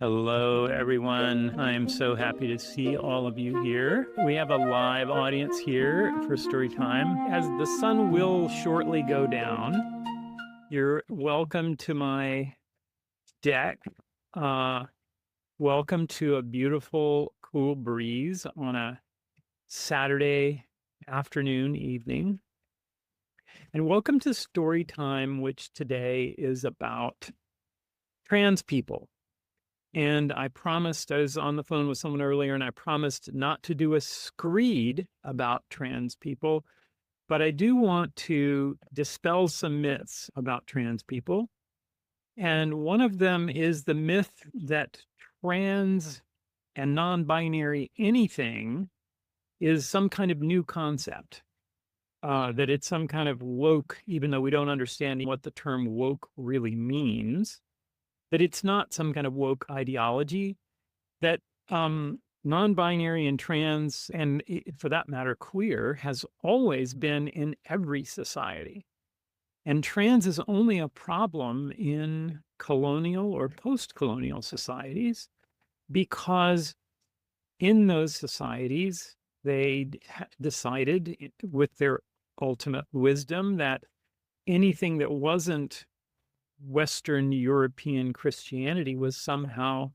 Hello, everyone. I'm so happy to see all of you here. We have a live audience here for Storytime. As the sun will shortly go down, you're welcome to my deck. Uh, Welcome to a beautiful, cool breeze on a Saturday afternoon, evening. And welcome to Storytime, which today is about trans people. And I promised, I was on the phone with someone earlier, and I promised not to do a screed about trans people, but I do want to dispel some myths about trans people. And one of them is the myth that trans and non-binary anything is some kind of new concept, that it's some kind of woke, even though we don't understand what the term woke really means, that it's not some kind of woke ideology, that non-binary and trans, and for that matter, queer, has always been in every society. And trans is only a problem in colonial or post-colonial societies because in those societies, they decided with their ultimate wisdom that anything that wasn't Western European Christianity was somehow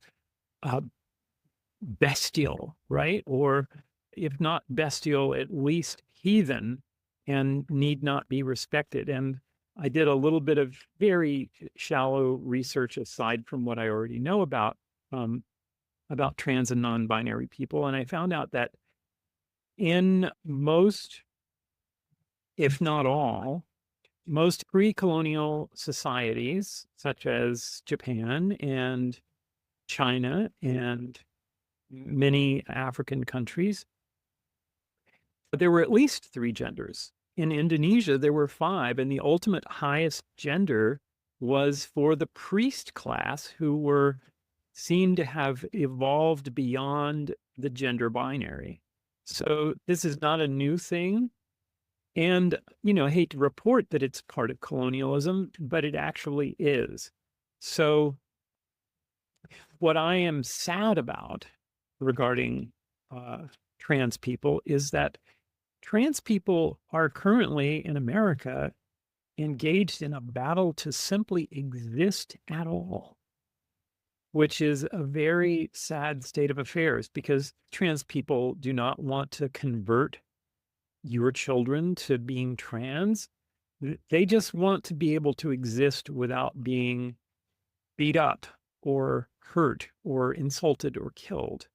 bestial, right? Or if not bestial, at least heathen and need not be respected. And I did a little bit of very shallow research aside from what I already know about trans and non-binary people. And I found out that in most, if not all, most pre-colonial societies, such as Japan and China and many African countries, there were at least 3 genders. In Indonesia, there were 5, and the ultimate highest gender was for the priest class, who were seen to have evolved beyond the gender binary. So this is not a new thing. And, I hate to report that it's part of colonialism, but it actually is. So what I am sad about regarding trans people is that trans people are currently in America engaged in a battle to simply exist at all, which is a very sad state of affairs because trans people do not want to convert your children to being trans. They just want to be able to exist without being beat up or hurt or insulted or killed.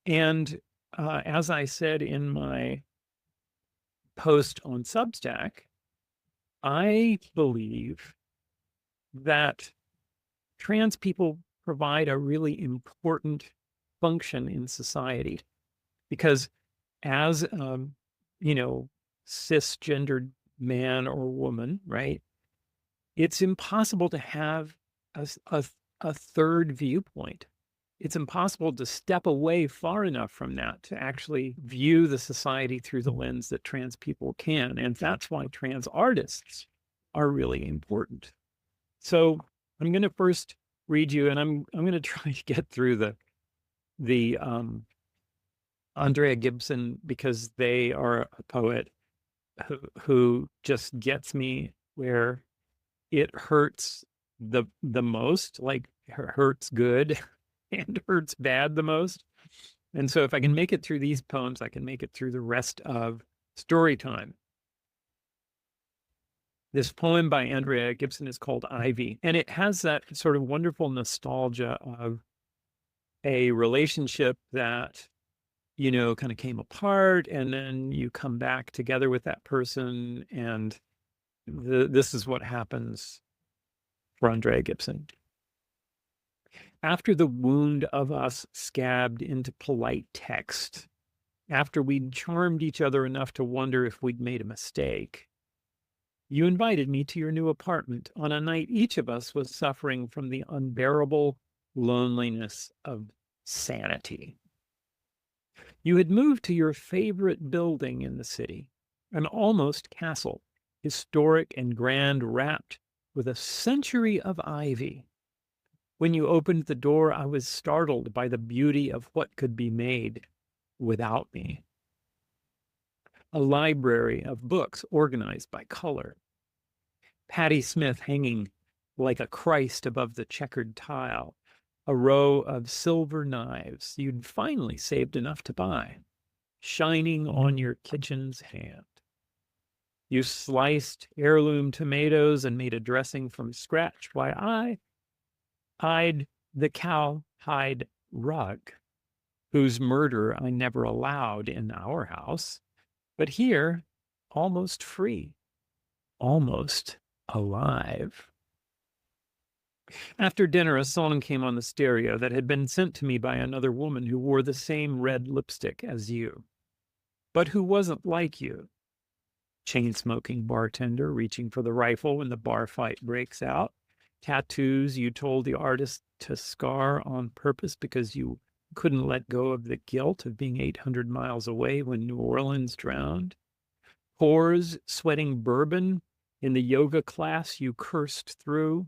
And as I said in my post on Substack, I believe that trans people provide a really important function in society because as cisgendered man or woman, right? It's impossible to have a third viewpoint. It's impossible to step away far enough from that to actually view the society through the lens that trans people can. And that's why trans artists are really important. So I'm going to first read you, and I'm going to try to get through the Andrea Gibson, because they are a poet who just gets me where it hurts the most, like hurts good and hurts bad the most. And so if I can make it through these poems, I can make it through the rest of Storytime. This poem by Andrea Gibson is called Ivy, and it has that sort of wonderful nostalgia of a relationship that kind of came apart, and then you come back together with that person. And this is what happens for Andrea Gibson. After the wound of us scabbed into polite text, after we'd charmed each other enough to wonder if we'd made a mistake, you invited me to your new apartment on a night each of us was suffering from the unbearable loneliness of sanity. You had moved to your favorite building in the city, an almost castle, historic and grand, wrapped with a century of ivy. When you opened the door, I was startled by the beauty of what could be made without me. A library of books organized by color. Patti Smith hanging like a Christ above the checkered tile. A row of silver knives you'd finally saved enough to buy, shining on your kitchen's hand. You sliced heirloom tomatoes and made a dressing from scratch while I eyed the cowhide rug, whose murder I never allowed in our house, but here, almost free, almost alive. After dinner, a song came on the stereo that had been sent to me by another woman who wore the same red lipstick as you, but who wasn't like you. Chain-smoking bartender reaching for the rifle when the bar fight breaks out. Tattoos you told the artist to scar on purpose because you couldn't let go of the guilt of being 800 miles away when New Orleans drowned. Whores sweating bourbon in the yoga class you cursed through.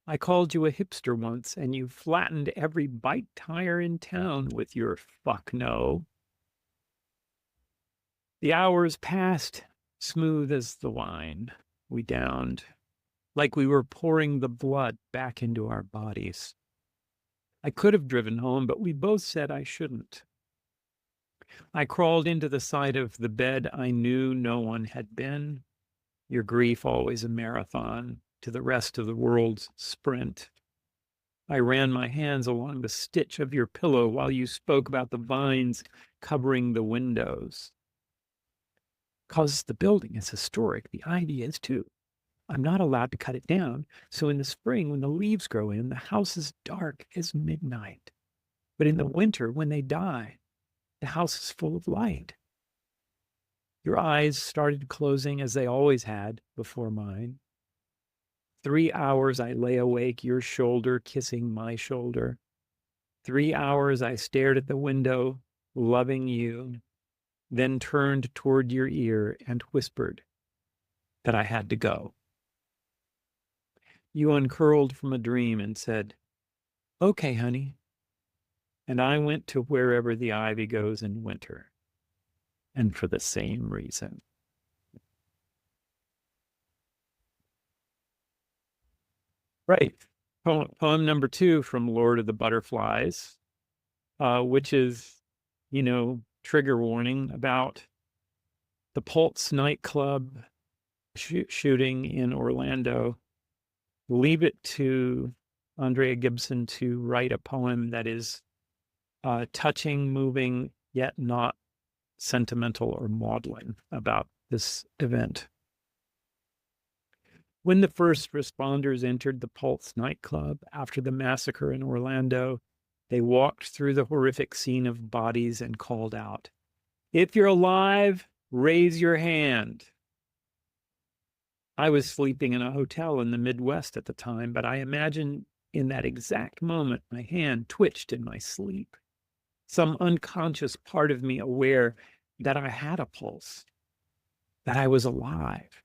I called you a hipster once, and you flattened every bike tire in town with your fuck no. The hours passed, smooth as the wine we downed, like we were pouring the blood back into our bodies. I could have driven home, but we both said I shouldn't. I crawled into the side of the bed I knew no one had been, your grief always a marathon, to the rest of the world's sprint. I ran my hands along the stitch of your pillow while you spoke about the vines covering the windows. 'Cause the building is historic, the ivy is too. I'm not allowed to cut it down, so in the spring when the leaves grow in, the house is dark as midnight. But in the winter, when they die, the house is full of light. Your eyes started closing as they always had before mine. 3 hours I lay awake, your shoulder kissing my shoulder. 3 hours I stared at the window, loving you, then turned toward your ear and whispered that I had to go. You uncurled from a dream and said, "Okay, honey." And I went to wherever the ivy goes in winter, and for the same reason. Right. Poem number 2 from Lord of the Butterflies, which is, trigger warning about the Pulse nightclub shooting in Orlando. Leave it to Andrea Gibson to write a poem that is touching, moving, yet not sentimental or maudlin about this event. When the first responders entered the Pulse nightclub after the massacre in Orlando, they walked through the horrific scene of bodies and called out, "If you're alive, raise your hand." I was sleeping in a hotel in the Midwest at the time, but I imagine in that exact moment, my hand twitched in my sleep. Some unconscious part of me aware that I had a pulse, that I was alive.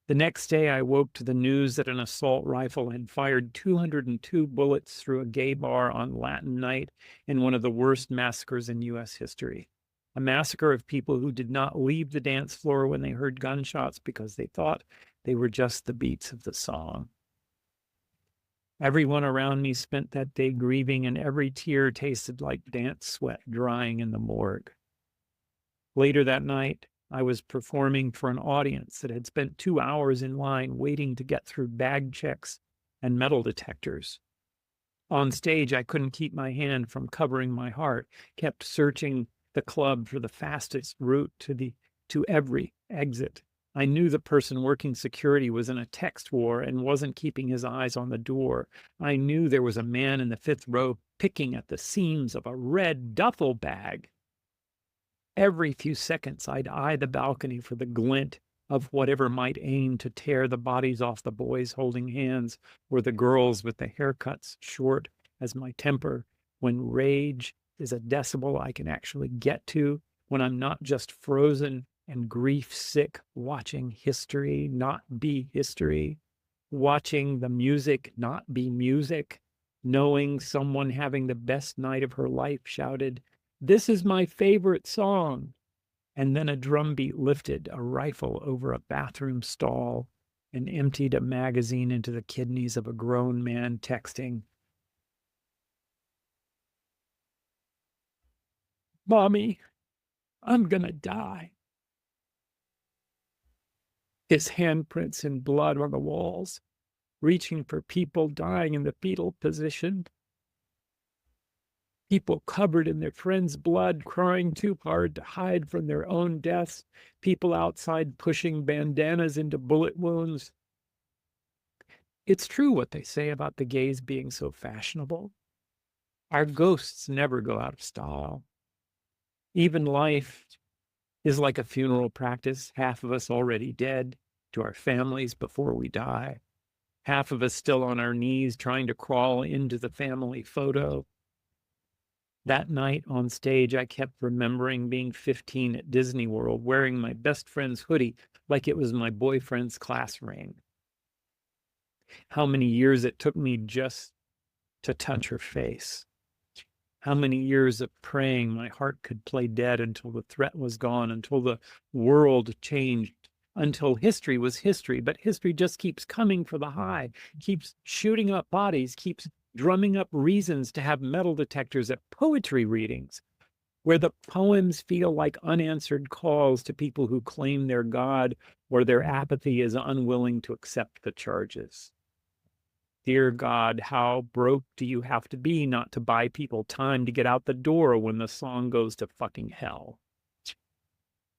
The next day, I woke to the news that an assault rifle had fired 202 bullets through a gay bar on Latin night in one of the worst massacres in U.S. history. A massacre of people who did not leave the dance floor when they heard gunshots because they thought they were just the beats of the song. Everyone around me spent that day grieving, and every tear tasted like dance sweat drying in the morgue. Later that night, I was performing for an audience that had spent 2 hours in line waiting to get through bag checks and metal detectors. On stage, I couldn't keep my hand from covering my heart, kept searching the club for the fastest route to every exit. I knew the person working security was in a text war and wasn't keeping his eyes on the door. I knew there was a man in the 5th row picking at the seams of a red duffel bag. Every few seconds, I'd eye the balcony for the glint of whatever might aim to tear the bodies off the boys holding hands or the girls with the haircuts short as my temper, when rage is a decibel I can actually get to, when I'm not just frozen and grief sick watching history not be history. watching the music not be music, knowing someone having the best night of her life shouted, "This is my favorite song." And then a drumbeat lifted a rifle over a bathroom stall and emptied a magazine into the kidneys of a grown man texting, "Mommy, I'm gonna die." His handprints in blood on the walls, reaching for people dying in the fetal position. People covered in their friends' blood, crying too hard to hide from their own deaths. People outside pushing bandanas into bullet wounds. It's true what they say about the gays being so fashionable. Our ghosts never go out of style. Even life is like a funeral practice, half of us already dead to our families before we die, half of us still on our knees trying to crawl into the family photo. That night on stage, I kept remembering being 15 at Disney World, wearing my best friend's hoodie like it was my boyfriend's class ring. How many years it took me just to touch her face. How many years of praying my heart could play dead until the threat was gone, until the world changed, until history was history. But history just keeps coming for the high, keeps shooting up bodies, keeps drumming up reasons to have metal detectors at poetry readings, where the poems feel like unanswered calls to people who claim their God or their apathy is unwilling to accept the charges. Dear God, how broke do you have to be not to buy people time to get out the door when the song goes to fucking hell?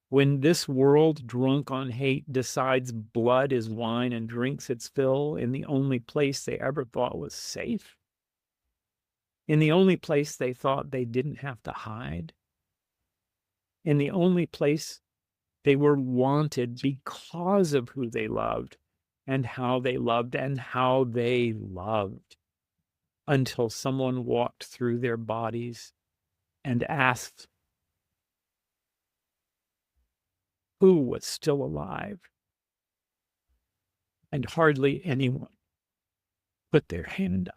When this world, drunk on hate, decides blood is wine and drinks its fill in the only place they ever thought was safe, in the only place they thought they didn't have to hide, in the only place they were wanted because of who they loved and how they loved and how they loved, until someone walked through their bodies and asked who was still alive. And hardly anyone put their hand up.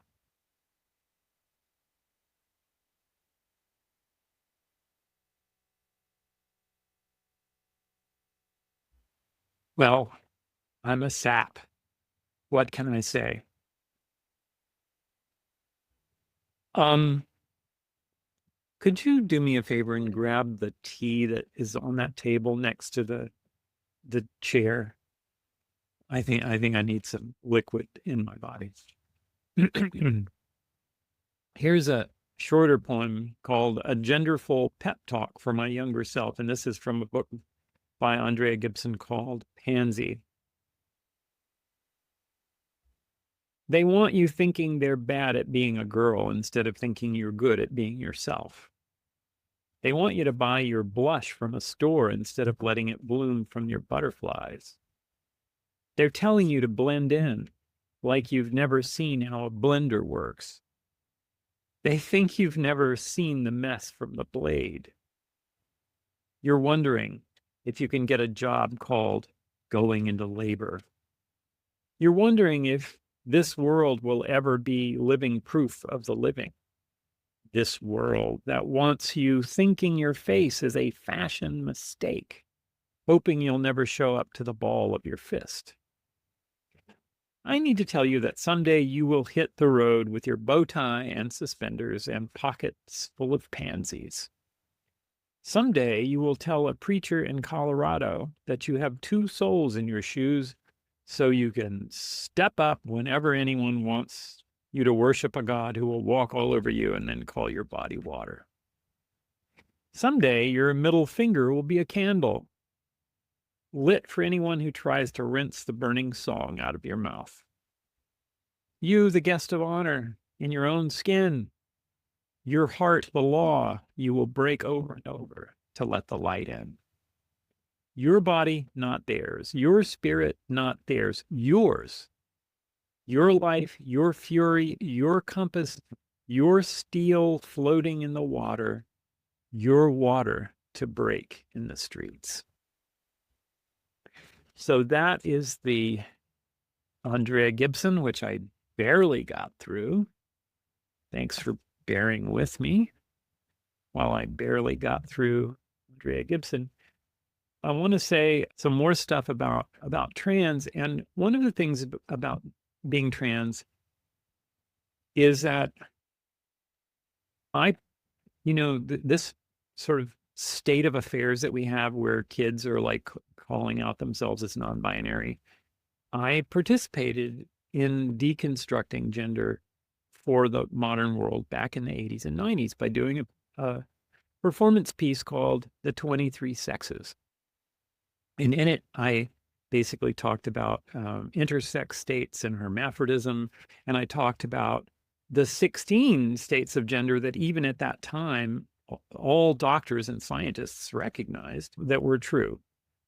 Well, I'm a sap. What can I say? Could you do me a favor and grab the tea that is on that table next to the chair? I think I need some liquid in my body. Here's a shorter poem called A Genderful Pep Talk for My Younger Self, and this is from a book by Andrea Gibson called Pansy. They want you thinking they're bad at being a girl instead of thinking you're good at being yourself. They want you to buy your blush from a store instead of letting it bloom from your butterflies. They're telling you to blend in, like you've never seen how a blender works. They think you've never seen the mess from the blade. You're wondering if you can get a job called going into labor. You're wondering if this world will ever be living proof of the living. This world that wants you thinking your face is a fashion mistake, hoping you'll never show up to the ball of your fist. I need to tell you that someday you will hit the road with your bow tie and suspenders and pockets full of pansies. Someday you will tell a preacher in Colorado that you have two souls in your shoes, so you can step up whenever anyone wants you to worship a God who will walk all over you and then call your body water. Someday your middle finger will be a candle, lit for anyone who tries to rinse the burning song out of your mouth. You, the guest of honor, in your own skin, your heart, the law, you will break over and over to let the light in. Your body, not theirs. Your spirit, not theirs. Yours. Your life, your fury, your compass, your steel floating in the water, your water to break in the streets. So that is the Andrea Gibson, which I barely got through. Thanks for bearing with me while I barely got through Andrea Gibson. I want to say some more stuff about trans. And one of the things about being trans is that this sort of state of affairs that we have where kids are like calling out themselves as non-binary. I participated in deconstructing gender for the modern world back in the 80s and 90s by doing a performance piece called The 23 Sexes. And in it, I basically talked about intersex states and hermaphrodism, and I talked about the 16 states of gender that even at that time, all doctors and scientists recognized that were true,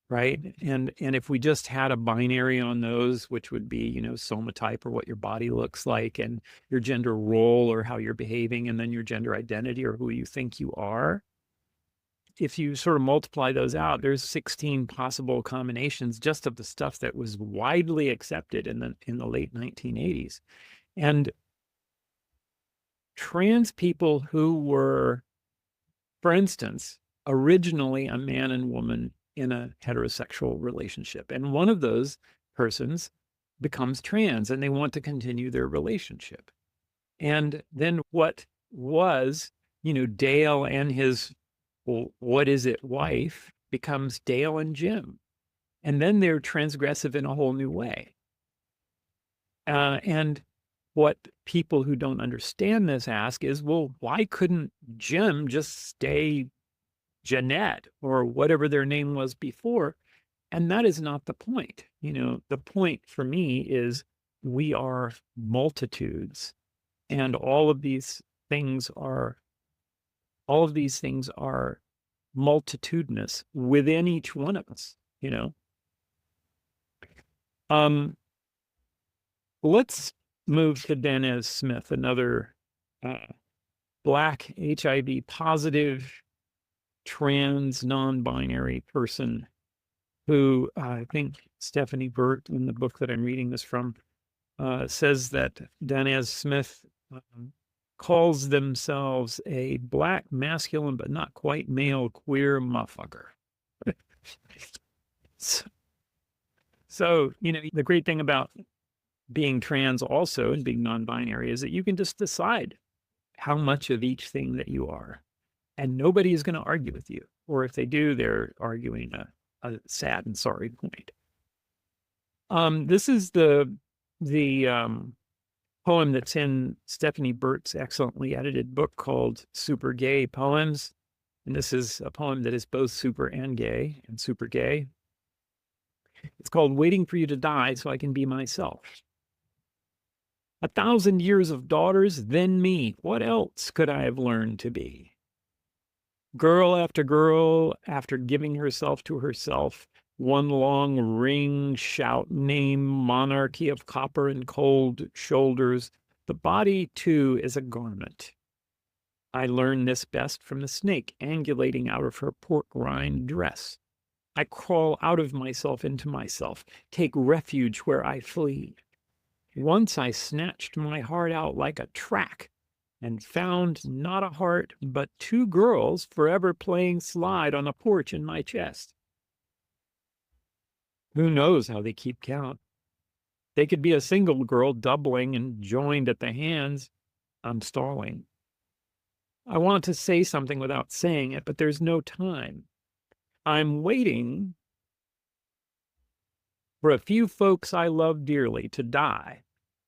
right? And if we just had a binary on those, which would be, somatype or what your body looks like, and your gender role or how you're behaving, and then your gender identity or who you think you are. If you sort of multiply those out, there's 16 possible combinations just of the stuff that was widely accepted in the late 1980s. And trans people who were, for instance, originally a man and woman in a heterosexual relationship, and one of those persons becomes trans and they want to continue their relationship. And then what was, Dale and his what is it wife becomes Dale and Jim. And then they're transgressive in a whole new way. And what people who don't understand this ask is, well, why couldn't Jim just stay Jeanette or whatever their name was before? And that is not the point. The point for me is we are multitudes, and all of these things are multitudinous within each one of us, Let's move to Danez Smith, another Black HIV positive trans non-binary person who I think Stephanie Burt, in the book that I'm reading this from, says that Danez Smith calls themselves a Black, masculine, but not quite male, queer motherfucker. So, the great thing about being trans also and being non-binary is that you can just decide how much of each thing that you are. And nobody is going to argue with you. Or if they do, they're arguing a sad and sorry point. This is the poem that's in Stephanie Burt's excellently edited book called Super Gay Poems. And this is a poem that is both super and gay and super gay. It's called Waiting for You to Die So I Can Be Myself. 1,000 years of daughters, then me. What else could I have learned to be? Girl, after giving herself to herself, one long ring shout name, monarchy of copper and cold shoulders. The body, too, is a garment. I learned this best from the snake angulating out of her pork rind dress. I crawl out of myself into myself, take refuge where I flee. Once I snatched my heart out like a track and found not a heart, but 2 girls forever playing slide on a porch in my chest. Who knows how they keep count? They could be a single girl doubling and joined at the hands. I'm stalling. I want to say something without saying it, but there's no time. I'm waiting for a few folks I love dearly to die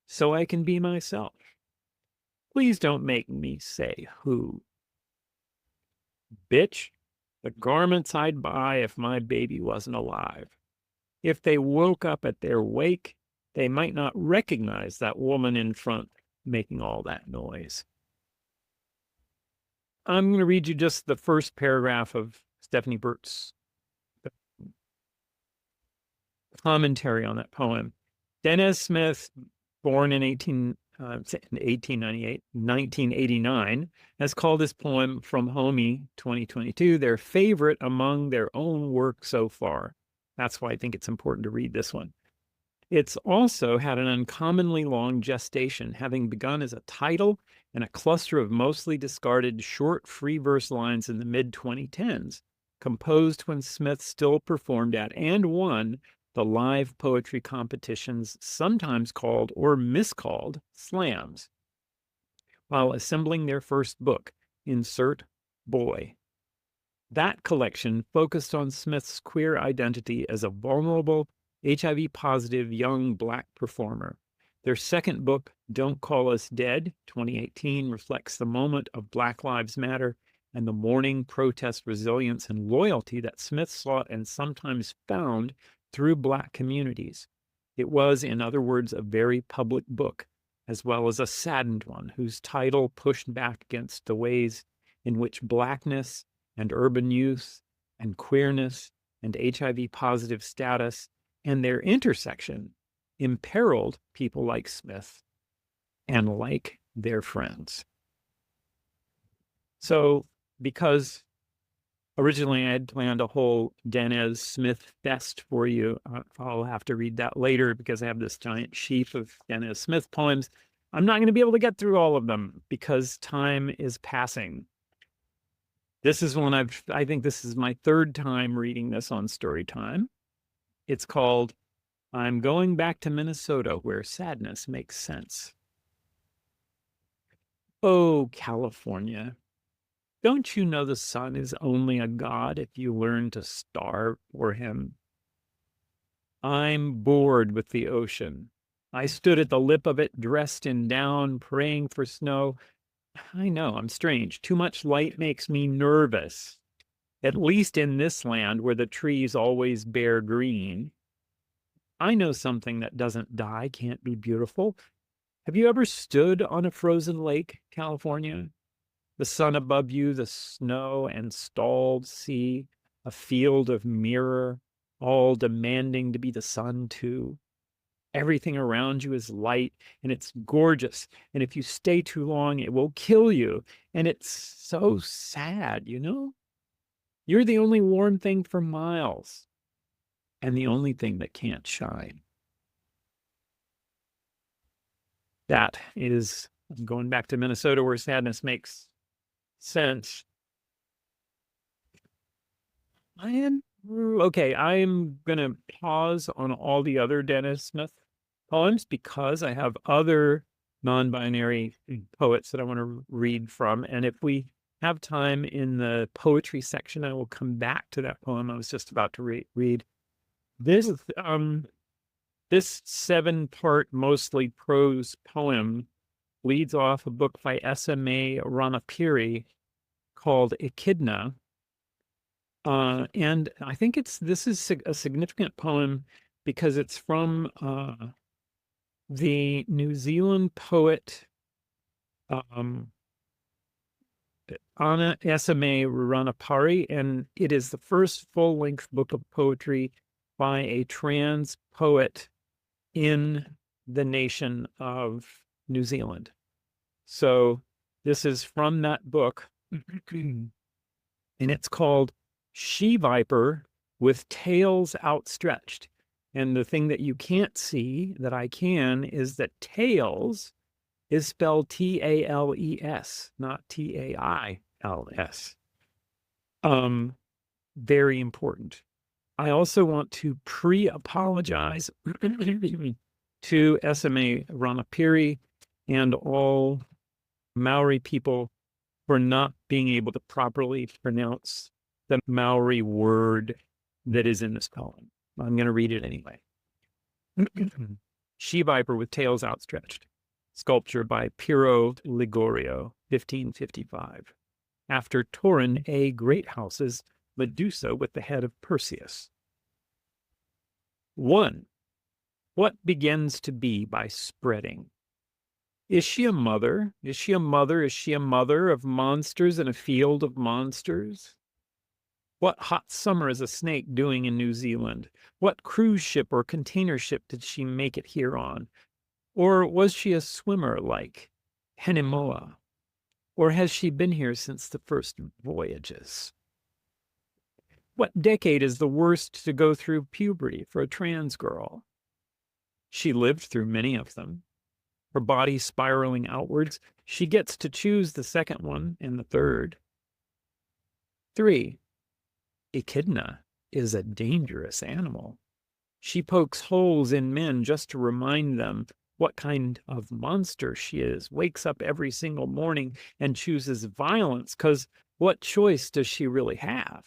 so I can be myself. Please don't make me say who. Bitch, the garments I'd buy if my baby wasn't alive. If they woke up at their wake, they might not recognize that woman in front making all that noise. I'm going to read you just the first paragraph of Stephanie Burt's commentary on that poem. Danez Smith, born in 1898, 1989, has called this poem From Homie 2022 their favorite among their own work so far. That's why I think it's important to read this one. It's also had an uncommonly long gestation, having begun as a title and a cluster of mostly discarded short free verse lines in the mid-2010s, composed when Smith still performed at and won the live poetry competitions, sometimes called or miscalled slams, while assembling their first book, insert Boy. That collection focused on Smith's queer identity as a vulnerable, HIV-positive young Black performer. Their second book, Don't Call Us Dead, 2018, reflects the moment of Black Lives Matter and the mourning, protest, resilience, and loyalty that Smith sought and sometimes found through Black communities. It was, in other words, a very public book, as well as a saddened one, whose title pushed back against the ways in which Blackness and urban youth and queerness and HIV-positive status and their intersection imperiled people like Smith and like their friends. So, because originally I had planned a whole Dennis Smith fest for you, I'll have to read that later because I have this giant sheaf of Dennis Smith poems. I'm not going to be able to get through all of them because time is passing. This is one I think this is my third time reading this on Storytime. It's called I'm Going Back to Minnesota, Where Sadness Makes Sense. Oh, California, don't you know the sun is only a god if you learn to starve for him? I'm bored with the ocean. I stood at the lip of it, dressed in down, praying for snow. I know, I'm strange. Too much light makes me nervous. At least in this land where the trees always bear green. I know something that doesn't die can't be beautiful. Have you ever stood on a frozen lake, California? The sun above you, the snow and stalled sea, a field of mirror, all demanding to be the sun too. Everything around you is light and it's gorgeous. And if you stay too long, it will kill you. And it's so sad, you know? You're the only warm thing for miles and the only thing that can't shine. That is going back to Minnesota where sadness makes sense. I'm going to pause on all the other Dennis Smith poems because I have other non-binary poets that I want to read from. And if we have time in the poetry section, I will come back to that poem I was just about to read. This 7-part, mostly prose poem leads off a book by S.M.A. Ranapiri called Echidna. And I think this is a significant poem because it's from the New Zealand poet Anna S.M.A. Ranapiri, and it is the first full-length book of poetry by a trans poet in the nation of New Zealand. So this is from that book, and it's called She Viper with Tails Outstretched. And the thing that you can't see that I can is that tails is spelled T-A-L-E-S, not T-A-I-L-S. Very important. I also want to pre-apologize to S.M.A. Ranapiri and all Maori people for not being able to properly pronounce the Maori word that is in this poem. I'm going to read it anyway. She Viper with Tails Outstretched. Sculpture by Piero Ligorio, 1555. After Torin A. Greathouse's Medusa with the head of Perseus. 1. What begins to be by spreading? Is she a mother? Is she a mother? Is she a mother of monsters in a field of monsters? What hot summer is a snake doing in New Zealand? What cruise ship or container ship did she make it here on? Or was she a swimmer like Henimoa? Or has she been here since the first voyages? What decade is the worst to go through puberty for a trans girl? She lived through many of them. Her body spiraling outwards, she gets to choose the second one and the third. 3. Echidna is a dangerous animal. She pokes holes in men just to remind them what kind of monster she is, wakes up every single morning and chooses violence, because what choice does she really have?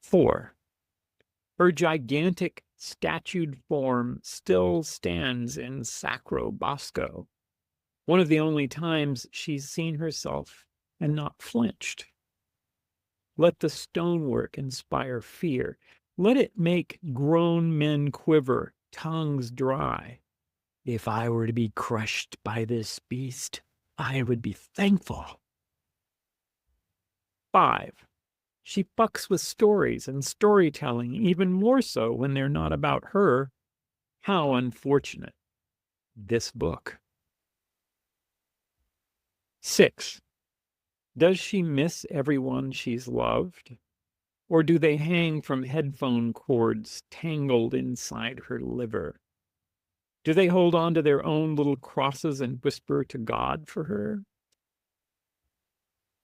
4. Her gigantic statued form still stands in Sacro Bosco, one of the only times she's seen herself and not flinched. Let the stonework inspire fear. Let it make grown men quiver, tongues dry. If I were to be crushed by this beast, I would be thankful. 5. She fucks with stories and storytelling, even more so when they're not about her. How unfortunate. This book. 6. Does she miss everyone she's loved? Or do they hang from headphone cords tangled inside her liver? Do they hold on to their own little crosses and whisper to God for her?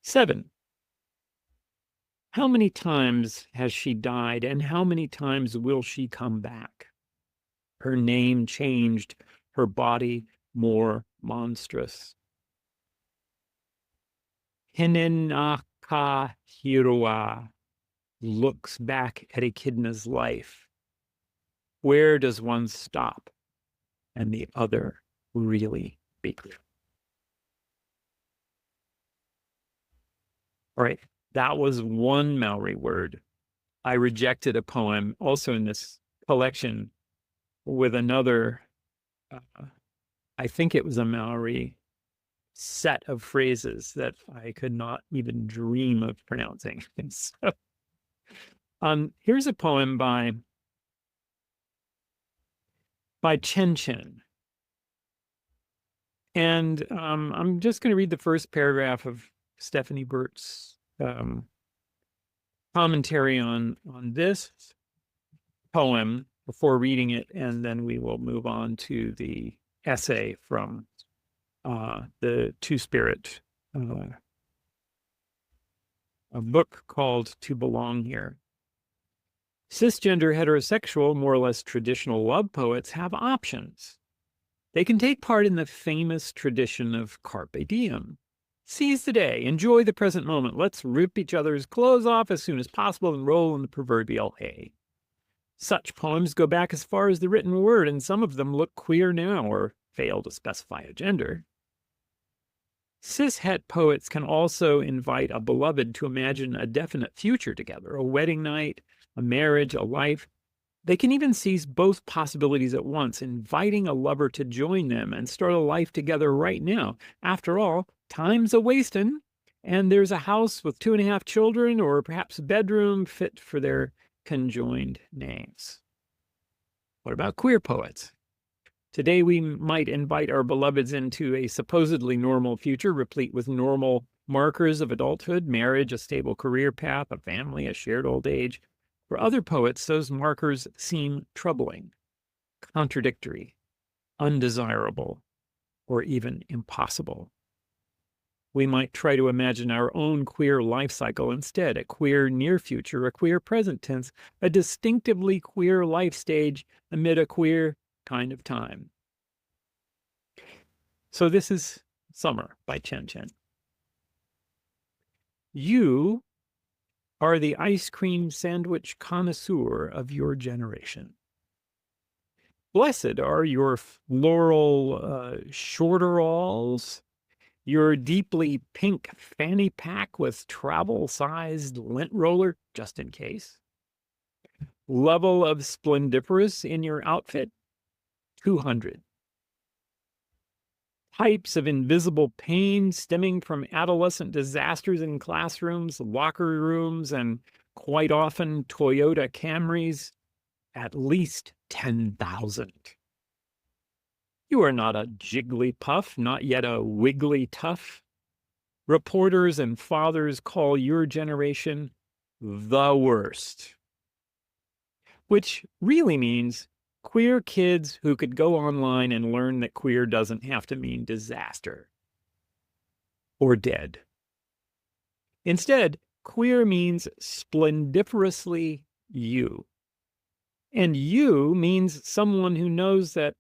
7. How many times has she died, and how many times will she come back? Her name changed, her body more monstrous. Hinenaka Hirua looks back at Echidna's life. Where does one stop and the other really begin? All right, that was one Maori word. I rejected a poem also in this collection with another, I think it was a Maori set of phrases that I could not even dream of pronouncing. So, here's a poem by Chen Chen. And I'm just going to read the first paragraph of Stephanie Burt's commentary on this poem before reading it, and then we will move on to the essay from the Two-Spirit, a book called To Belong Here. Cisgender heterosexual, more or less traditional love poets have options. They can take part in the famous tradition of carpe diem. Seize the day, enjoy the present moment. Let's rip each other's clothes off as soon as possible and roll in the proverbial hay. Such poems go back as far as the written word, and some of them look queer now or fail to specify a gender. Cis-het poets can also invite a beloved to imagine a definite future together, a wedding night, a marriage, a life. They can even seize both possibilities at once, inviting a lover to join them and start a life together right now. After all, time's a-wastin', and there's a house with 2.5 children, or perhaps a bedroom fit for their conjoined names. What about queer poets? Today, we might invite our beloveds into a supposedly normal future, replete with normal markers of adulthood, marriage, a stable career path, a family, a shared old age. For other poets, those markers seem troubling, contradictory, undesirable, or even impossible. We might try to imagine our own queer life cycle instead, a queer near future, a queer present tense, a distinctively queer life stage amid a queer kind of time. So this is Summer by Chen Chen. You are the ice cream sandwich connoisseur of your generation. Blessed are your floral shorteralls, your deeply pink fanny pack with travel-sized lint roller, just in case. Level of splendiferous in your outfit, 200. Types of invisible pain stemming from adolescent disasters in classrooms, locker rooms, and quite often Toyota Camrys, at least 10,000. You are not a Jigglypuff, not yet a Wigglytuff. Reporters and fathers call your generation the worst, which really means Queer kids who could go online and learn that queer doesn't have to mean disaster or dead. Instead, queer means splendiferously you. And you means someone who knows that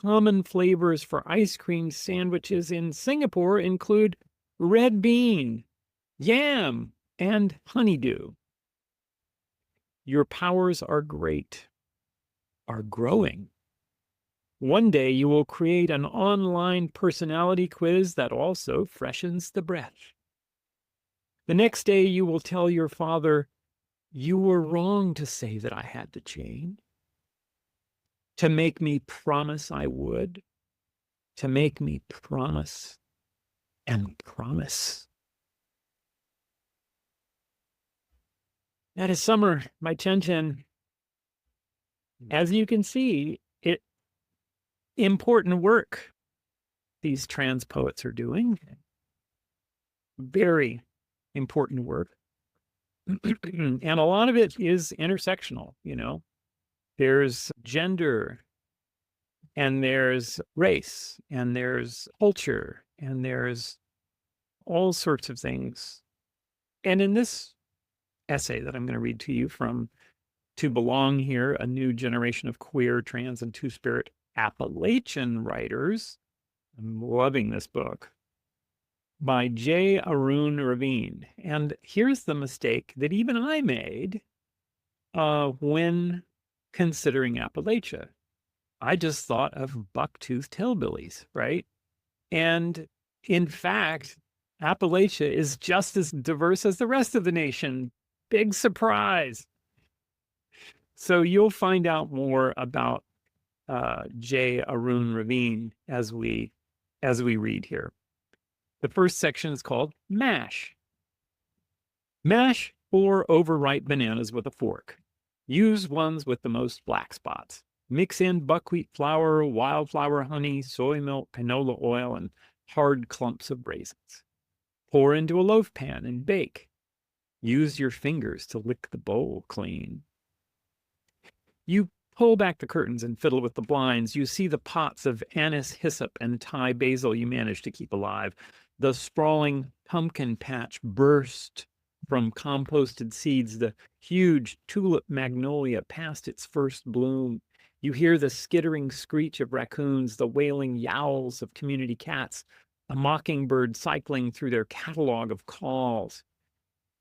common flavors for ice cream sandwiches in Singapore include red bean, yam, and honeydew. Your powers are great, are growing. One day you will create an online personality quiz that also freshens the breath. The next day you will tell your father, "You were wrong to say that I had to change. To make me promise I would. To make me promise and promise." That is Summer by Chen Chen. As you can see, important work these trans poets are doing. Very important work. And a lot of it is intersectional, you know. There's gender, and there's race, and there's culture, and there's all sorts of things. And in this essay that I'm going to read to you from To Belong Here, A New Generation of Queer, Trans, and Two-Spirit Appalachian Writers, I'm loving this book, by J. Arun Ravine. And here's the mistake that even I made when considering Appalachia. I just thought of buck-toothed hillbillies, right? And in fact, Appalachia is just as diverse as the rest of the nation. Big surprise. So you'll find out more about J. Arun Ravine as we read here. The first section is called Mash. Mash 4 overripe bananas with a fork. Use ones with the most black spots. Mix in buckwheat flour, wildflower honey, soy milk, canola oil, and hard clumps of raisins. Pour into a loaf pan and bake. Use your fingers to lick the bowl clean. You pull back the curtains and fiddle with the blinds. You see the pots of anise, hyssop, and Thai basil you managed to keep alive. The sprawling pumpkin patch burst from composted seeds. The huge tulip magnolia past its first bloom. You hear the skittering screech of raccoons, the wailing yowls of community cats, a mockingbird cycling through their catalog of calls.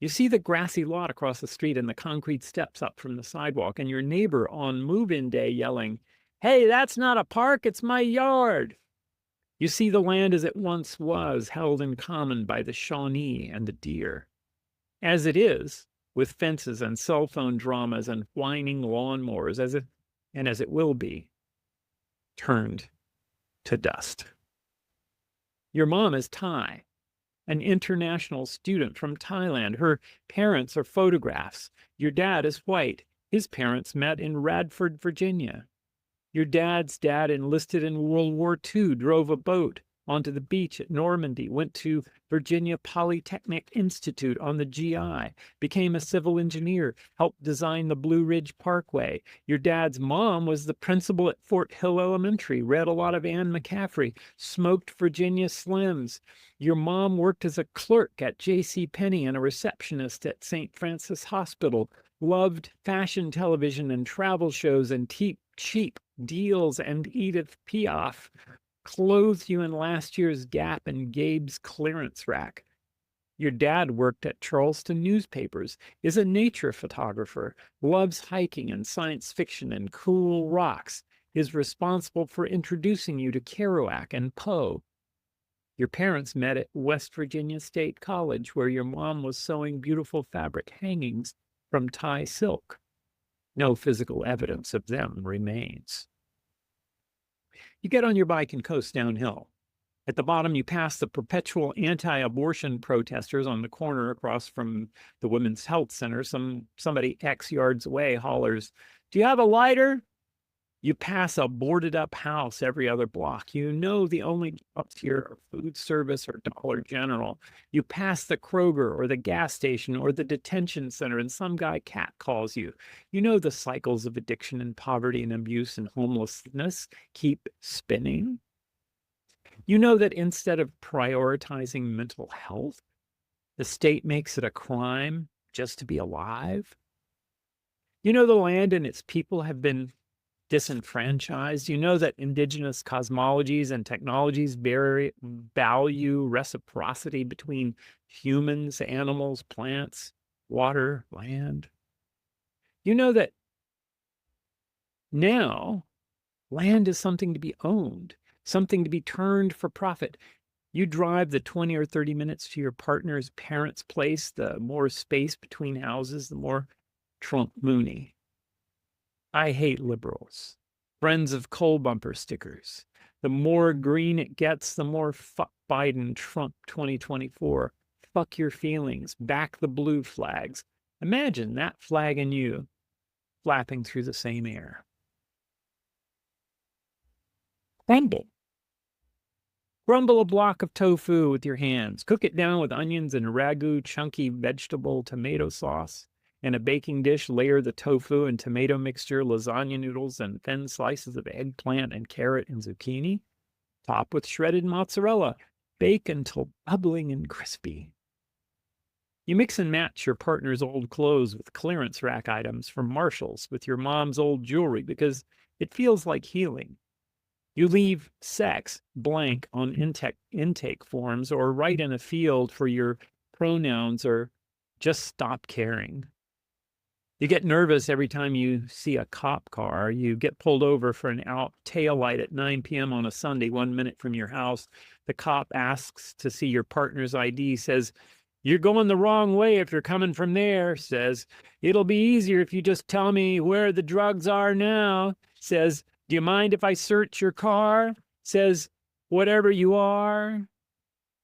You see the grassy lot across the street and the concrete steps up from the sidewalk, and your neighbor on move-in day yelling, "Hey, that's not a park, it's my yard." You see the land as it once was, held in common by the Shawnee and the deer. As it is, with fences and cell phone dramas and whining lawnmowers, as it will be, turned to dust. Your mom is Thai, an international student from Thailand. Her parents are photographs. Your dad is white. His parents met in Radford, Virginia. Your dad's dad enlisted in World War II, drove a boat onto the beach at Normandy, went to Virginia Polytechnic Institute on the GI, became a civil engineer, helped design the Blue Ridge Parkway. Your dad's mom was the principal at Fort Hill Elementary, read a lot of Anne McCaffrey, smoked Virginia Slims. Your mom worked as a clerk at J.C. Penney and a receptionist at St. Francis Hospital, loved fashion television and travel shows and cheap deals and Edith Piaf, clothed you in last year's Gap and Gabe's clearance rack. Your dad worked at Charleston newspapers, is a nature photographer, loves hiking and science fiction and cool rocks, is responsible for introducing you to Kerouac and Poe. Your parents met at West Virginia State College, where your mom was sewing beautiful fabric hangings from Thai silk. No physical evidence of them remains. You get on your bike and coast downhill. At the bottom, you pass the perpetual anti-abortion protesters on the corner across from the Women's Health Center. Somebody X yards away hollers, "Do you have a lighter?" You pass a boarded up house every other block. You know the only jobs here are food service or Dollar General. You pass the Kroger or the gas station or the detention center, and some guy cat calls you. You know the cycles of addiction and poverty and abuse and homelessness keep spinning. You know that instead of prioritizing mental health, the state makes it a crime just to be alive. You know the land and its people have been disenfranchised. You know that indigenous cosmologies and technologies value reciprocity between humans, animals, plants, water, land. You know that now land is something to be owned, something to be turned for profit. You drive the 20 or 30 minutes to your partner's parents' place, the more space between houses, the more Trump Mooney. I hate liberals, friends of coal bumper stickers. The more green it gets, the more fuck Biden, Trump 2024. Fuck your feelings, back the blue flags. Imagine that flag and you flapping through the same air. Crumble. Crumble a block of tofu with your hands. Cook it down with onions and ragu, chunky vegetable tomato sauce. In a baking dish, layer the tofu and tomato mixture, lasagna noodles, and thin slices of eggplant and carrot and zucchini. Top with shredded mozzarella. Bake until bubbling and crispy. You mix and match your partner's old clothes with clearance rack items from Marshall's with your mom's old jewelry because it feels like healing. You leave sex blank on intake forms or write in a field for your pronouns or just stop caring. You get nervous every time you see a cop car. You get pulled over for an out taillight at 9 p.m. on a Sunday, 1 minute from your house. The cop asks to see your partner's ID, says, "You're going the wrong way if you're coming from there," says, "It'll be easier if you just tell me where the drugs are now," says, "Do you mind if I search your car?" says, "Whatever you are."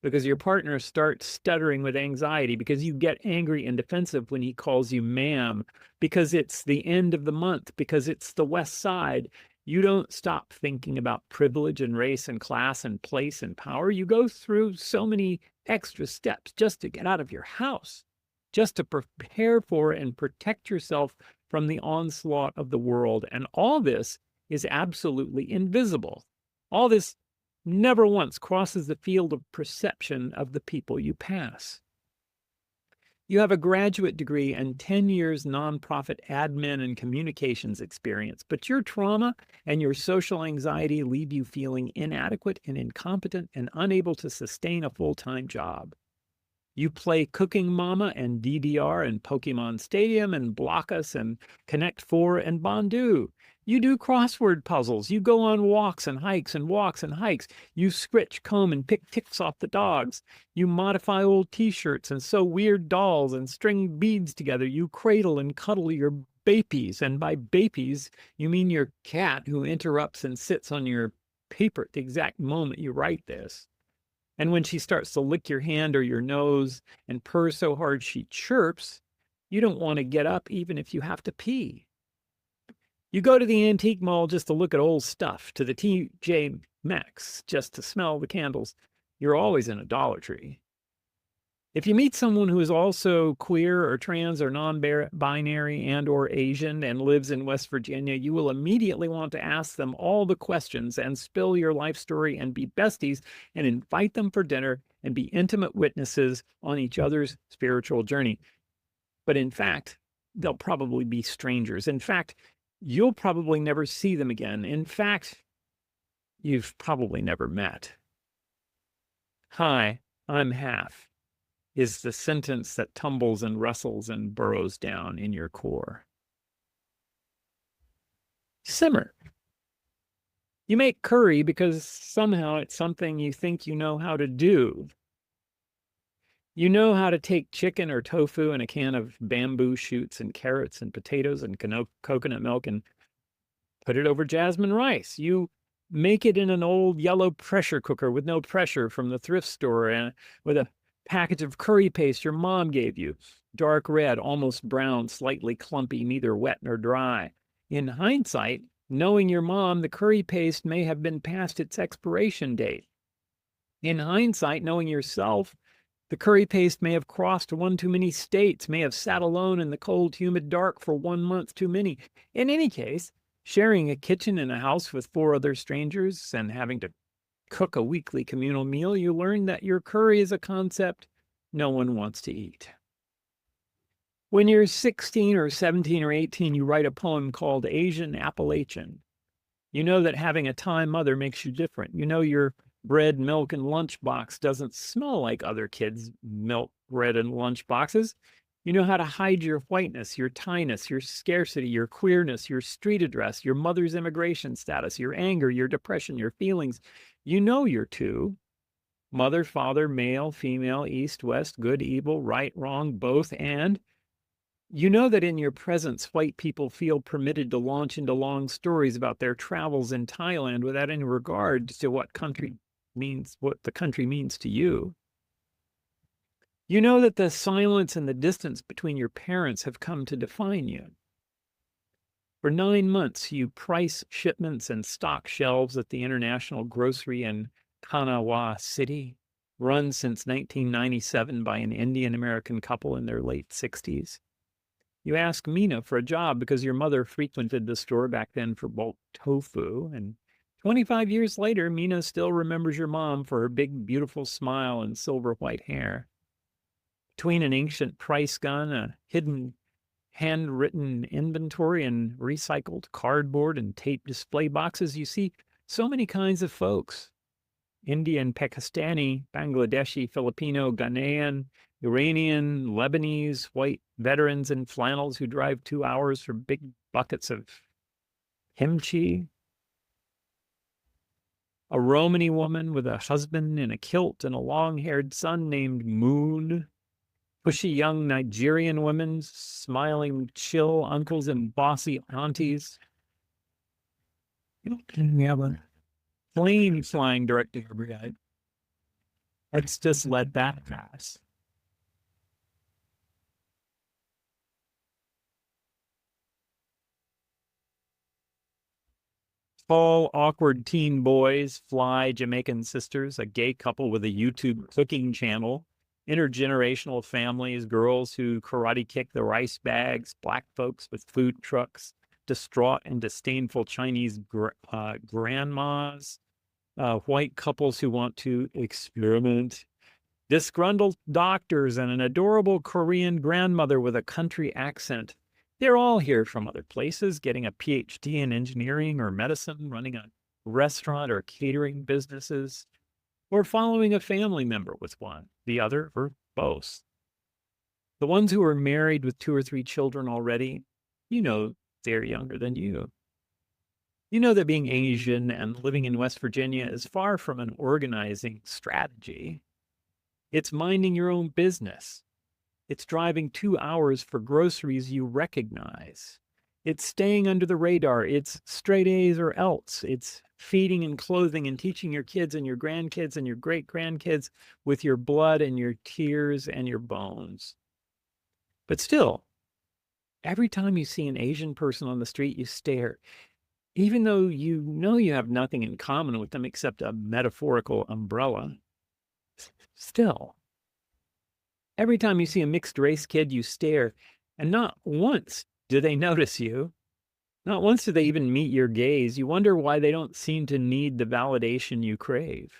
Because your partner starts stuttering with anxiety, because you get angry and defensive when he calls you ma'am, because it's the end of the month, because it's the West Side. You don't stop thinking about privilege and race and class and place and power. You go through so many extra steps just to get out of your house, just to prepare for and protect yourself from the onslaught of the world. And all this is absolutely invisible. All this never once crosses the field of perception of the people you pass. You have a graduate degree and 10 years nonprofit admin and communications experience, but your trauma and your social anxiety leave you feeling inadequate and incompetent and unable to sustain a full-time job. You play Cooking Mama and DDR and Pokemon Stadium and Block Us and Connect 4 and Bondu. You do crossword puzzles. You go on walks and hikes and walks and hikes. You scritch, comb, and pick ticks off the dogs. You modify old t-shirts and sew weird dolls and string beads together. You cradle and cuddle your babies. And by babies, you mean your cat who interrupts and sits on your paper at the exact moment you write this. And when she starts to lick your hand or your nose and purr so hard she chirps, you don't want to get up even if you have to pee. You go to the antique mall just to look at old stuff, to the TJ Maxx just to smell the candles. You're always in a Dollar Tree. If you meet someone who is also queer or trans or non-binary and or Asian and lives in West Virginia, you will immediately want to ask them all the questions and spill your life story and be besties and invite them for dinner and be intimate witnesses on each other's spiritual journey. But in fact, they'll probably be strangers. In fact, you'll probably never see them again. In fact, you've probably never met. "Hi, I'm Half," is the sentence that tumbles and wrestles and burrows down in your core. Simmer. You make curry because somehow it's something you think you know how to do. You know how to take chicken or tofu and a can of bamboo shoots and carrots and potatoes and coconut milk and put it over jasmine rice. You make it in an old yellow pressure cooker with no pressure from the thrift store and with a package of curry paste your mom gave you. Dark red, almost brown, slightly clumpy, neither wet nor dry. In hindsight, Knowing your mom, the curry paste may have been past its expiration date. In hindsight, knowing yourself, the curry paste may have crossed one too many states, may have sat alone in the cold, humid dark for 1 month too many. In any case, sharing a kitchen in a house with 4 other strangers and having to cook a weekly communal meal, you learn that your curry is a concept no one wants to eat. When you're 16 or 17 or 18, you write a poem called Asian Appalachian. You know that having a Thai mother makes you different. You know your bread, milk, and lunchbox doesn't smell like other kids' milk, bread, and lunch boxes. You know how to hide your whiteness, your Thainess, your scarcity, your queerness, your street address, your mother's immigration status, your anger, your depression, your feelings. You know your two: mother, father, male, female, east, west, good, evil, right, wrong, both, and you know that in your presence, white people feel permitted to launch into long stories about their travels in Thailand without any regard to what the country means to you. You know that the silence and the distance between your parents have come to define you. For 9 months, you price shipments and stock shelves at the International Grocery in Kanawha City, run since 1997 by an Indian American couple in their late 60s. You ask Mina for a job because your mother frequented the store back then for bulk tofu. And 25 years later, Mina still remembers your mom for her big, beautiful smile and silver white hair. Between an ancient price gun, a hidden handwritten inventory, and recycled cardboard and tape display boxes, you see so many kinds of folks. Indian, Pakistani, Bangladeshi, Filipino, Ghanaian, Iranian, Lebanese, white veterans in flannels who drive 2 hours for big buckets of kimchi. A Romani woman with a husband in a kilt and a long-haired son named Moon. Pushy young Nigerian women, smiling chill uncles and bossy aunties. We have a plane flying directly overhead. Let's just let that pass. Tall, awkward teen boys, fly Jamaican sisters, a gay couple with a YouTube cooking channel, intergenerational families, girls who karate kick the rice bags, black folks with food trucks, distraught and disdainful Chinese grandmas, white couples who want to experiment, disgruntled doctors, and an adorable Korean grandmother with a country accent. They're all here from other places, getting a PhD in engineering or medicine, running a restaurant or catering businesses, or following a family member with one, the other, or both. The ones who are married with 2 or 3 children already, you know they're younger than you. You know that being Asian and living in West Virginia is far from an organizing strategy. It's minding your own business. It's driving 2 hours for groceries you recognize. It's staying under the radar. It's straight A's or else. It's feeding and clothing and teaching your kids and your grandkids and your great-grandkids with your blood and your tears and your bones. But still, every time you see an Asian person on the street, you stare, even though you know you have nothing in common with them except a metaphorical umbrella. Still, every time you see a mixed race kid, you stare, and not once do they notice you. Not once do they even meet your gaze. You wonder why they don't seem to need the validation you crave.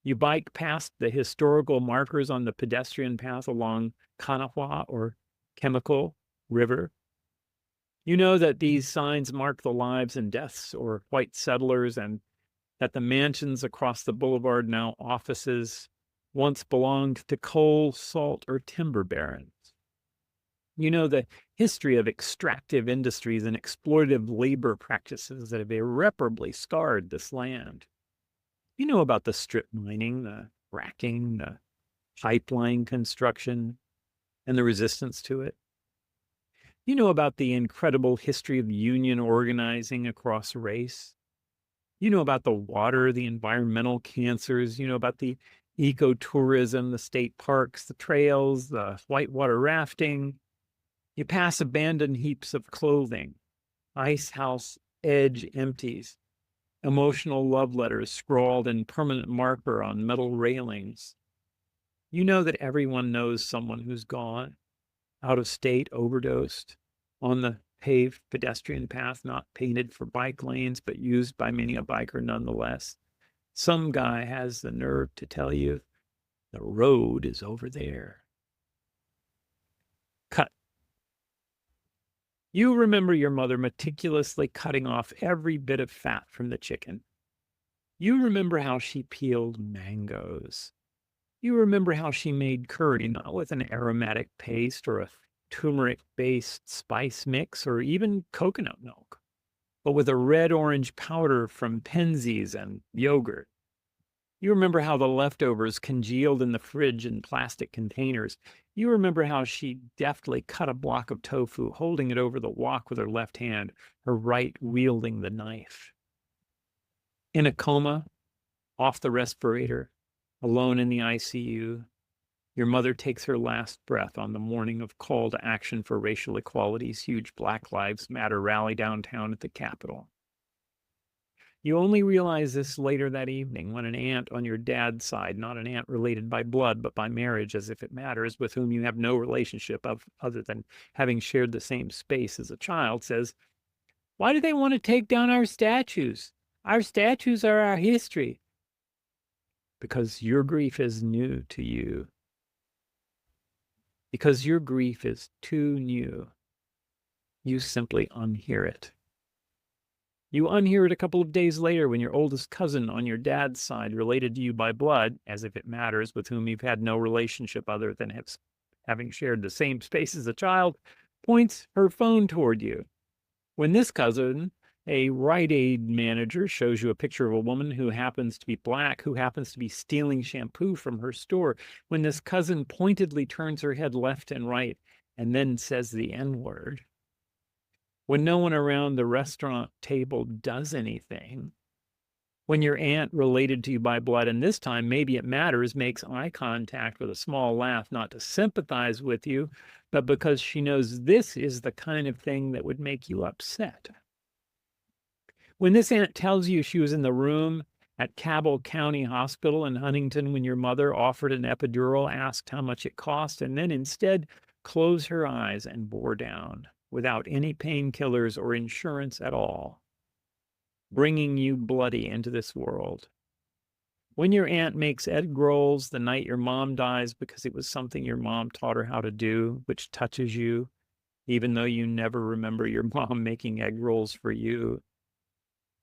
You bike past the historical markers on the pedestrian path along Kanawha or Chemical River. You know that these signs mark the lives and deaths or white settlers, and that the mansions across the boulevard, now offices, once belonged to coal, salt, or timber barons. You know the history of extractive industries and exploitative labor practices that have irreparably scarred this land. You know about the strip mining, the fracking, the pipeline construction, and the resistance to it. You know about the incredible history of union organizing across race. You know about the water, the environmental cancers. You know about the ecotourism, the state parks, the trails, the whitewater rafting. You pass abandoned heaps of clothing, ice house edge empties, emotional love letters scrawled in permanent marker on metal railings. You know that everyone knows someone who's gone, out of state, overdosed, on the paved pedestrian path, not painted for bike lanes, but used by many a biker nonetheless. Some guy has the nerve to tell you the road is over there. Cut. You remember your mother meticulously cutting off every bit of fat from the chicken. You remember how she peeled mangoes. You remember how she made curry, not with an aromatic paste or a turmeric-based spice mix or even coconut milk, but with a red-orange powder from Penzeys and yogurt. You remember how the leftovers congealed in the fridge in plastic containers. You remember how she deftly cut a block of tofu, holding it over the wok with her left hand, her right wielding the knife. In a coma, off the respirator, alone in the ICU, your mother takes her last breath on the morning of call to action for racial equality's huge Black Lives Matter rally downtown at the Capitol. You only realize this later that evening when an aunt on your dad's side, not an aunt related by blood, but by marriage, as if it matters, with whom you have no relationship other than having shared the same space as a child, says, "Why do they want to take down our statues? Our statues are our history." Because your grief is new to you. Because your grief is too new. You simply unhear it. You unhear it a couple of days later when your oldest cousin on your dad's side, related to you by blood, as if it matters, with whom you've had no relationship other than having shared the same space as a child, points her phone toward you. When this cousin, a Rite Aid manager, shows you a picture of a woman who happens to be black, who happens to be stealing shampoo from her store, when this cousin pointedly turns her head left and right and then says the N-word, when no one around the restaurant table does anything, when your aunt related to you by blood, and this time maybe it matters, makes eye contact with a small laugh, not to sympathize with you, but because she knows this is the kind of thing that would make you upset. When this aunt tells you she was in the room at Cabell County Hospital in Huntington when your mother offered an epidural, asked how much it cost, and then instead closed her eyes and bore down without any painkillers or insurance at all, bringing you bloody into this world. When your aunt makes egg rolls the night your mom dies because it was something your mom taught her how to do, which touches you, even though you never remember your mom making egg rolls for you.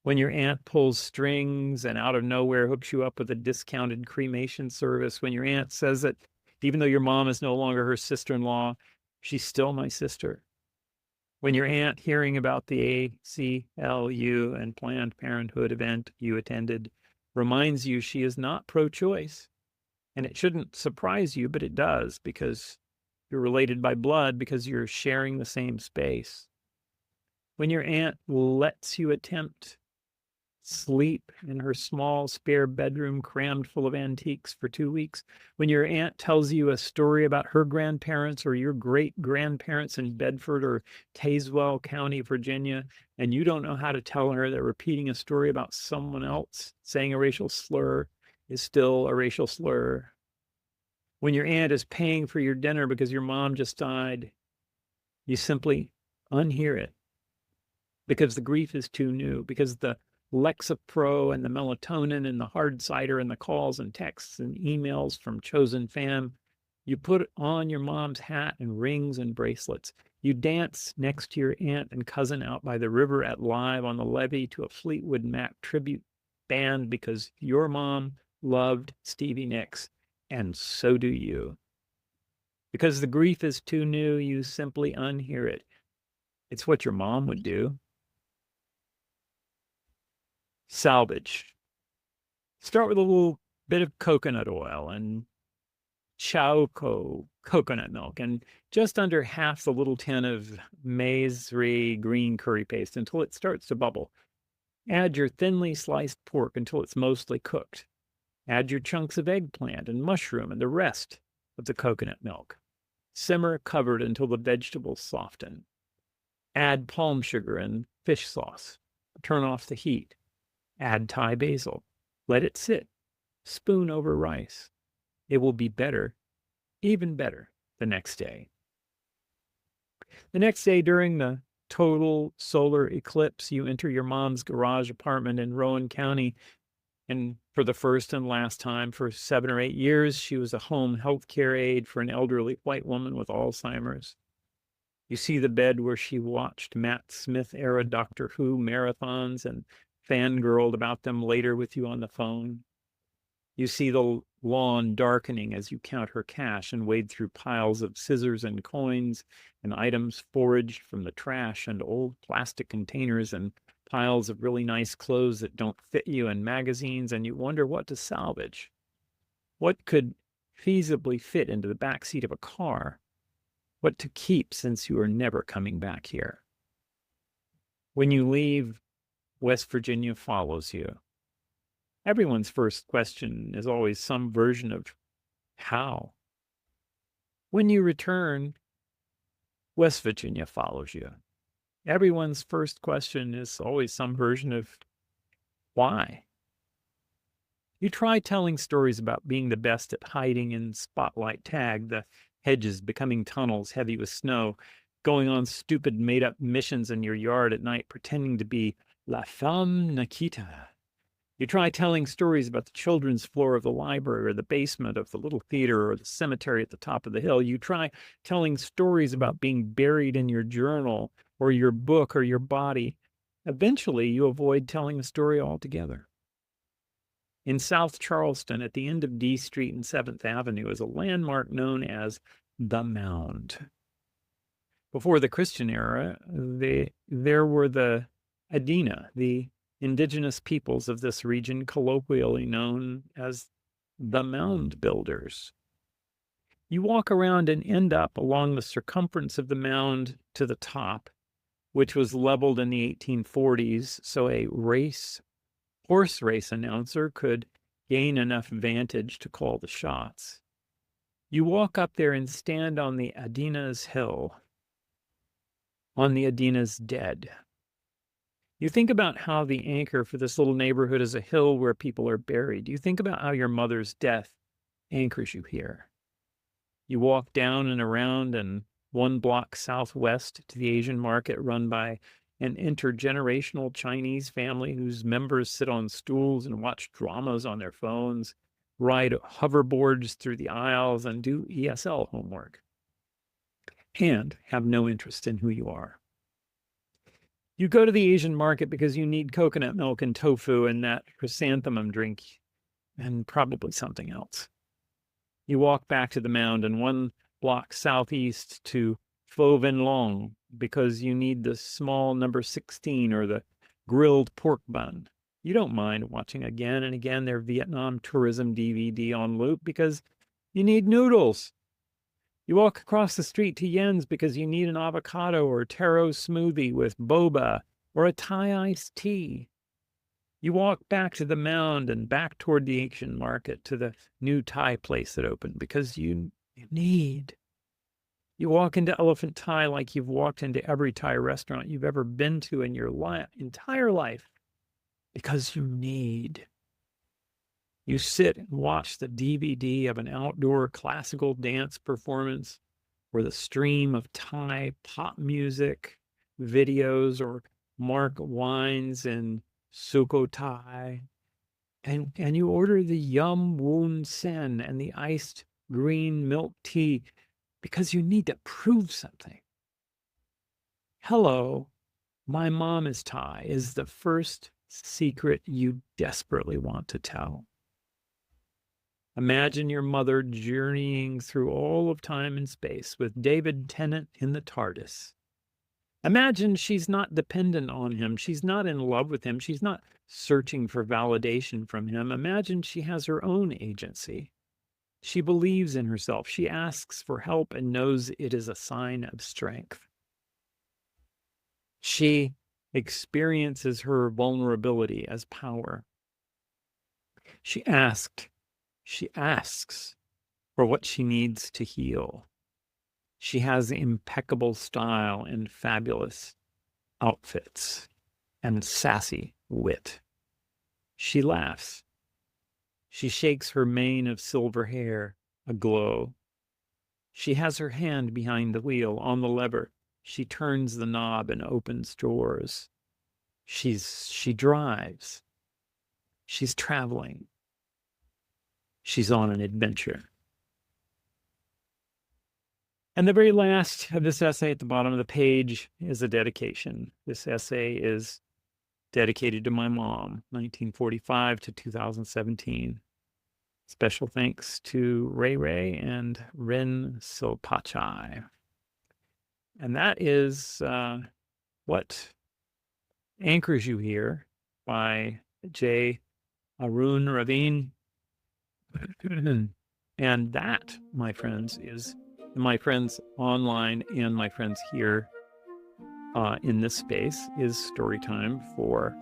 When your aunt pulls strings and out of nowhere hooks you up with a discounted cremation service. When your aunt says that even though your mom is no longer her sister-in-law, she's still my sister. When your aunt, hearing about the ACLU and Planned Parenthood event you attended, reminds you she is not pro-choice. And it shouldn't surprise you, but it does, because you're related by blood, because you're sharing the same space. When your aunt lets you attempt sleep in her small spare bedroom crammed full of antiques for 2 weeks, when your aunt tells you a story about her grandparents or your great-grandparents in Bedford or Tazewell County, Virginia, and you don't know how to tell her that repeating a story about someone else saying a racial slur is still a racial slur. When your aunt is paying for your dinner because your mom just died, you simply unhear it because the grief is too new, because the Lexapro and the melatonin and the hard cider and the calls and texts and emails from chosen fam. You put on your mom's hat and rings and bracelets. You dance next to your aunt and cousin out by the river at Live on the Levee to a Fleetwood Mac tribute band because your mom loved Stevie Nicks, and so do you. Because the grief is too new, you simply unhear it. It's what your mom would do. Salvage. Start with a little bit of coconut oil and Chowco coconut milk and just under half the little tin of Maizri green curry paste until it starts to bubble. Add your thinly sliced pork until it's mostly cooked. Add your chunks of eggplant and mushroom and the rest of the coconut milk. Simmer covered until the vegetables soften. Add palm sugar and fish sauce. Turn off the heat. Add Thai basil. Let it sit. Spoon over rice. It will be better, even better, the next day. The next day, during the total solar eclipse, you enter your mom's garage apartment in Rowan County. And for the first and last time for 7 or 8 years, she was a home health care aide for an elderly white woman with Alzheimer's. You see the bed where she watched Matt Smith-era Doctor Who marathons and fangirled about them later with you on the phone. You see the lawn darkening as you count her cash and wade through piles of scissors and coins and items foraged from the trash and old plastic containers and piles of really nice clothes that don't fit you and magazines, and you wonder what to salvage. What could feasibly fit into the back seat of a car? What to keep since you are never coming back here? When you leave, West Virginia follows you. Everyone's first question is always some version of how. When you return, West Virginia follows you. Everyone's first question is always some version of why. You try telling stories about being the best at hiding in spotlight tag, the hedges becoming tunnels heavy with snow, going on stupid made-up missions in your yard at night, pretending to be La Femme Nikita. You try telling stories about the children's floor of the library or the basement of the little theater or the cemetery at the top of the hill. You try telling stories about being buried in your journal or your book or your body. Eventually, you avoid telling the story altogether. In South Charleston, at the end of D Street and 7th Avenue, is a landmark known as the Mound. Before the Christian era, there were the Adena, the indigenous peoples of this region, colloquially known as the Mound Builders. You walk around and end up along the circumference of the mound to the top, which was leveled in the 1840s, so a horse race announcer could gain enough vantage to call the shots. You walk up there and stand on the Adena's hill, on the Adena's dead. You think about how the anchor for this little neighborhood is a hill where people are buried. You think about how your mother's death anchors you here. You walk down and around and 1 block southwest to the Asian market run by an intergenerational Chinese family whose members sit on stools and watch dramas on their phones, ride hoverboards through the aisles, and do ESL homework, and have no interest in who you are. You go to the Asian market because you need coconut milk and tofu and that chrysanthemum drink and probably something else. You walk back to the mound and 1 block southeast to Pho Vinh Long because you need the small number 16 or the grilled pork bun. You don't mind watching again and again their Vietnam tourism DVD on loop because you need noodles. You walk across the street to Yen's because you need an avocado or taro smoothie with boba or a Thai iced tea. You walk back to the mound and back toward the Asian market to the new Thai place that opened because you need. You walk into Elephant Thai like you've walked into every Thai restaurant you've ever been to in your entire life because you need. You sit and watch the DVD of an outdoor classical dance performance or the stream of Thai pop music, videos, or Mark wines in Sukhothai. And you order the Yum Woon Sen and the iced green milk tea because you need to prove something. Hello, my mom is Thai is the first secret you desperately want to tell. Imagine your mother journeying through all of time and space with David Tennant in the TARDIS. Imagine she's not dependent on him. She's not in love with him. She's not searching for validation from him. Imagine she has her own agency. She believes in herself. She asks for help and knows it is a sign of strength. She experiences her vulnerability as power. She asks for what she needs to heal. She has impeccable style and fabulous outfits. and sassy wit. She laughs. She shakes her mane of silver hair aglow. She has her hand behind the wheel on the lever. She turns the knob and opens drawers. She drives. She's traveling. She's on an adventure. And the very last of this essay at the bottom of the page is a dedication. This essay is dedicated to my mom, 1945 to 2017. Special thanks to Ray Ray and Rin Silpachai. And that is What Anchors You Here by J. Arun Ravin. And that, my friends, is my friends online and my friends here in this space is Storytime for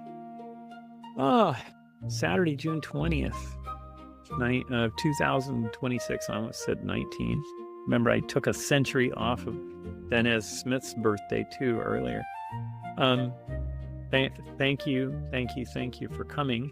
Saturday, June 20th. 2026. I almost said 19. Remember, I took a century off of Dennis Smith's birthday too earlier. Thank you for coming.